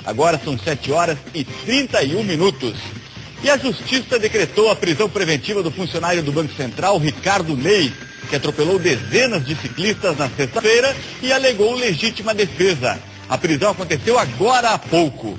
Agora são 7 horas e 31 minutos. E a Justiça decretou a prisão preventiva do funcionário do Banco Central, Ricardo Ney, que atropelou dezenas de ciclistas na sexta-feira e alegou legítima defesa. A prisão aconteceu agora há pouco.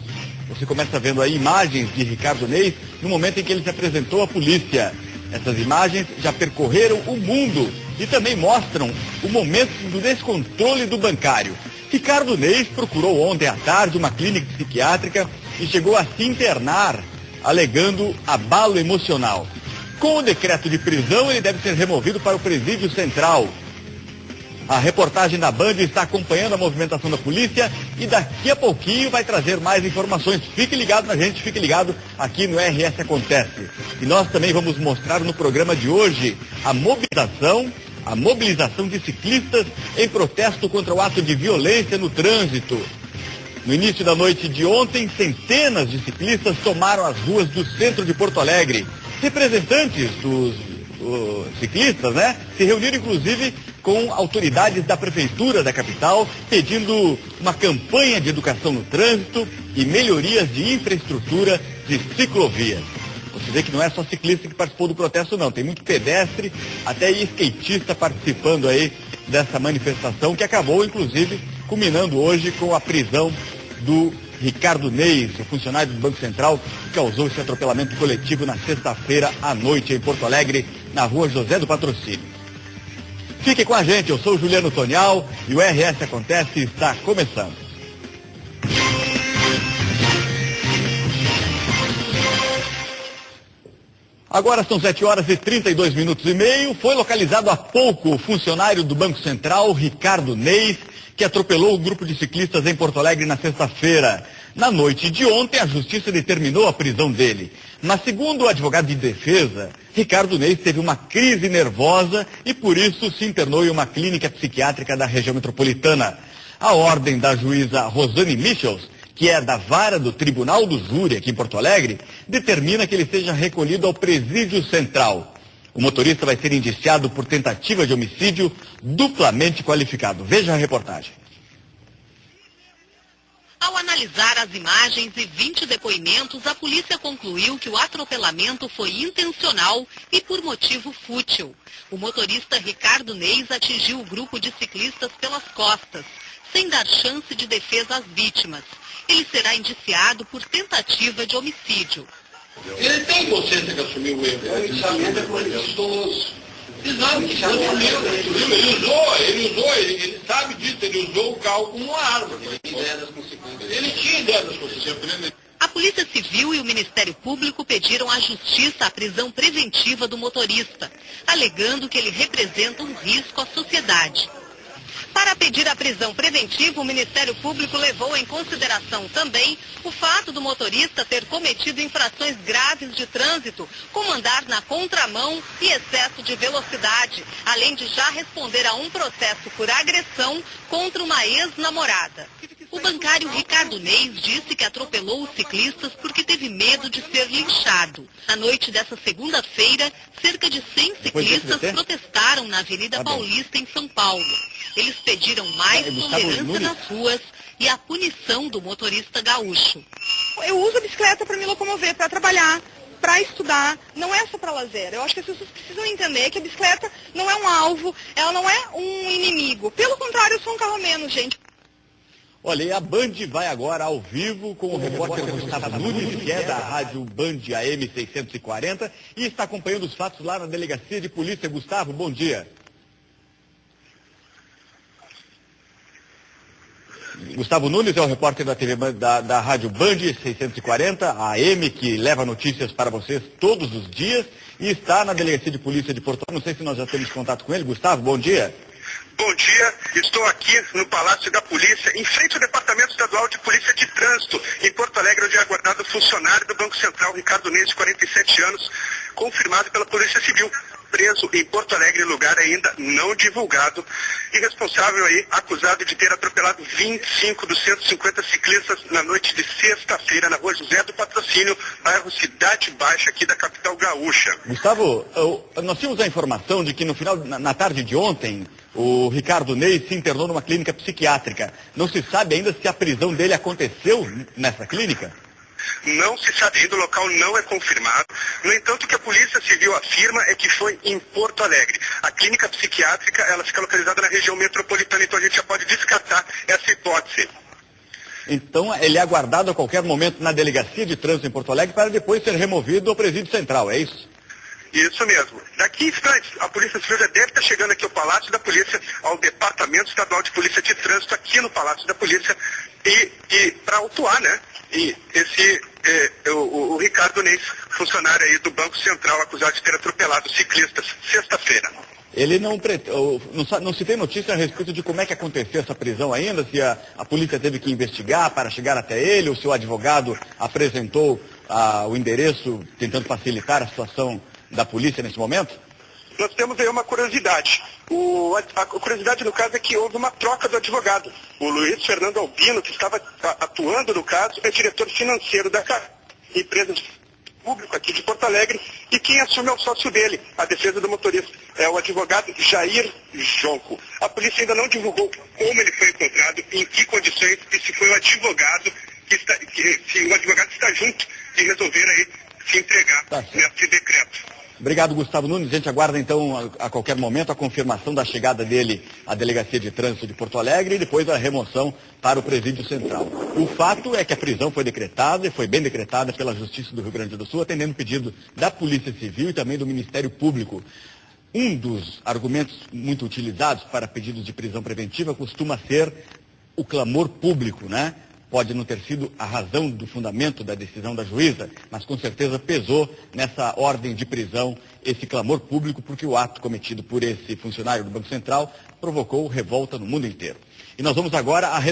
Você começa vendo aí imagens de Ricardo Ney no momento em que ele se apresentou à polícia. Essas imagens já percorreram o mundo e também mostram o momento do descontrole do bancário. Ricardo Ney procurou ontem à tarde uma clínica psiquiátrica e chegou a se internar, alegando abalo emocional. Com o decreto de prisão, ele deve ser removido para o presídio central. A reportagem da Band está acompanhando a movimentação da polícia e daqui a pouquinho vai trazer mais informações. Fique ligado na gente, fique ligado aqui no RS Acontece. E nós também vamos mostrar no programa de hoje a mobilização de ciclistas em protesto contra o ato de violência no trânsito. No início da noite de ontem, centenas de ciclistas tomaram as ruas do centro de Porto Alegre. Representantes dos ciclistas, se reuniram inclusive com autoridades da prefeitura da capital, pedindo uma campanha de educação no trânsito e melhorias de infraestrutura de ciclovias. Você vê que não é só ciclista que participou do protesto, não. Tem muito pedestre, até skatista participando aí dessa manifestação, que acabou, inclusive, culminando hoje com a prisão do Ricardo Ney, o funcionário do Banco Central, que causou esse atropelamento coletivo na sexta-feira à noite em Porto Alegre, na rua José do Patrocínio. Fique com a gente, eu sou o Juliano Tonial e o RS Acontece está começando. Agora são 7 horas e 32 minutos e meio. Foi localizado há pouco o funcionário do Banco Central, Ricardo Ney, que atropelou o grupo de ciclistas em Porto Alegre na sexta-feira. Na noite de ontem, a Justiça determinou a prisão dele. Mas, segundo o advogado de defesa, Ricardo Ney teve uma crise nervosa e, por isso, se internou em uma clínica psiquiátrica da região metropolitana. A ordem da juíza Rosane Michels, que é da vara do Tribunal do Júri aqui em Porto Alegre, determina que ele seja recolhido ao presídio central. O motorista vai ser indiciado por tentativa de homicídio duplamente qualificado. Veja a reportagem. Ao analisar as imagens e 20 depoimentos, a polícia concluiu que o atropelamento foi intencional e por motivo fútil. O motorista Ricardo Ney atingiu o grupo de ciclistas pelas costas, sem dar chance de defesa às vítimas. Ele será indiciado por tentativa de homicídio. Ele tem consciência que assumiu o erro. O indiciamento é doloso. Exato, ele sabe disso, ele usou o carro como uma arma. Ele tinha ideia das consequências. A Polícia Civil e o Ministério Público pediram à Justiça a prisão preventiva do motorista, alegando que ele representa um risco à sociedade. Para pedir a prisão preventiva, o Ministério Público levou em consideração também o fato do motorista ter cometido infrações graves de trânsito, como andar na contramão e excesso de velocidade, além de já responder a um processo por agressão contra uma ex-namorada. O bancário Ricardo Ney disse que atropelou os ciclistas porque teve medo de ser linchado. Na noite dessa segunda-feira, cerca de 100 ciclistas protestaram na Avenida Paulista, em São Paulo. Eles pediram mais tolerância nas ruas e a punição do motorista gaúcho. Eu uso a bicicleta para me locomover, para trabalhar, para estudar, não é só para lazer. Eu acho que as pessoas precisam entender que a bicicleta não é um alvo, ela não é um inimigo. Pelo contrário, eu sou um carro a menos, gente. Olha, e a Band vai agora ao vivo com o repórter Gustavo Nunes, que é da rádio Band AM 640, e está acompanhando os fatos lá na delegacia de polícia. Gustavo, bom dia. Gustavo Nunes é o repórter da TV da rádio Band 640, a AM, que leva notícias para vocês todos os dias, e está na delegacia de polícia de Porto Alegre. Não sei se nós já temos contato com ele. Gustavo, bom dia. Bom dia, estou aqui no Palácio da Polícia, em frente ao Departamento Estadual de Polícia de Trânsito, em Porto Alegre, onde é aguardado o funcionário do Banco Central, Ricardo Ney, de 47 anos, confirmado pela Polícia Civil, preso em Porto Alegre, lugar ainda não divulgado, e responsável aí, acusado de ter atropelado 25 dos 150 ciclistas na noite de sexta-feira, na rua José do Patrocínio, bairro Cidade Baixa, aqui da capital gaúcha. Gustavo, nós tínhamos a informação de que no final, na tarde de ontem, O Ricardo Ney se internou numa clínica psiquiátrica. Não se sabe ainda se a prisão dele aconteceu nessa clínica? Não se sabe ainda, o local não é confirmado. No entanto, o que a Polícia Civil afirma é que foi em Porto Alegre. A clínica psiquiátrica, ela fica localizada na região metropolitana, então a gente já pode descartar essa hipótese. Então, ele é aguardado a qualquer momento na delegacia de trânsito em Porto Alegre para depois ser removido ao presídio central, é isso? Isso mesmo. Daqui em instantes, a Polícia Civil já deve estar chegando aqui ao Palácio da Polícia, ao Departamento Estadual de Polícia de Trânsito, aqui no Palácio da Polícia, e para autuar, né? E o Ricardo Ney, funcionário aí do Banco Central, acusado de ter atropelado ciclistas, sexta-feira. Ele não se tem notícia a respeito de como é que aconteceu essa prisão ainda, se a polícia teve que investigar para chegar até ele, ou se o advogado apresentou o endereço tentando facilitar a situação da polícia nesse momento? Nós temos aí uma curiosidade. A curiosidade no caso é que houve uma troca do advogado. O Luiz Fernando Albino, que estava atuando no caso, é diretor financeiro da empresa pública aqui de Porto Alegre, e quem assume é o sócio dele, a defesa do motorista, é o advogado Jair Jonco. A polícia ainda não divulgou como ele foi encontrado, em que condições, e se foi o advogado se o advogado está junto de resolver aí se entregar nesse decreto. Obrigado, Gustavo Nunes. A gente aguarda, então, a qualquer momento, a confirmação da chegada dele à Delegacia de Trânsito de Porto Alegre e depois a remoção para o Presídio Central. O fato é que a prisão foi decretada, e foi bem decretada pela Justiça do Rio Grande do Sul, atendendo o pedido da Polícia Civil e também do Ministério Público. Um dos argumentos muito utilizados para pedidos de prisão preventiva costuma ser o clamor público, né? Pode não ter sido a razão do fundamento da decisão da juíza, mas com certeza pesou nessa ordem de prisão esse clamor público, porque o ato cometido por esse funcionário do Banco Central provocou revolta no mundo inteiro. E nós vamos agora à redação.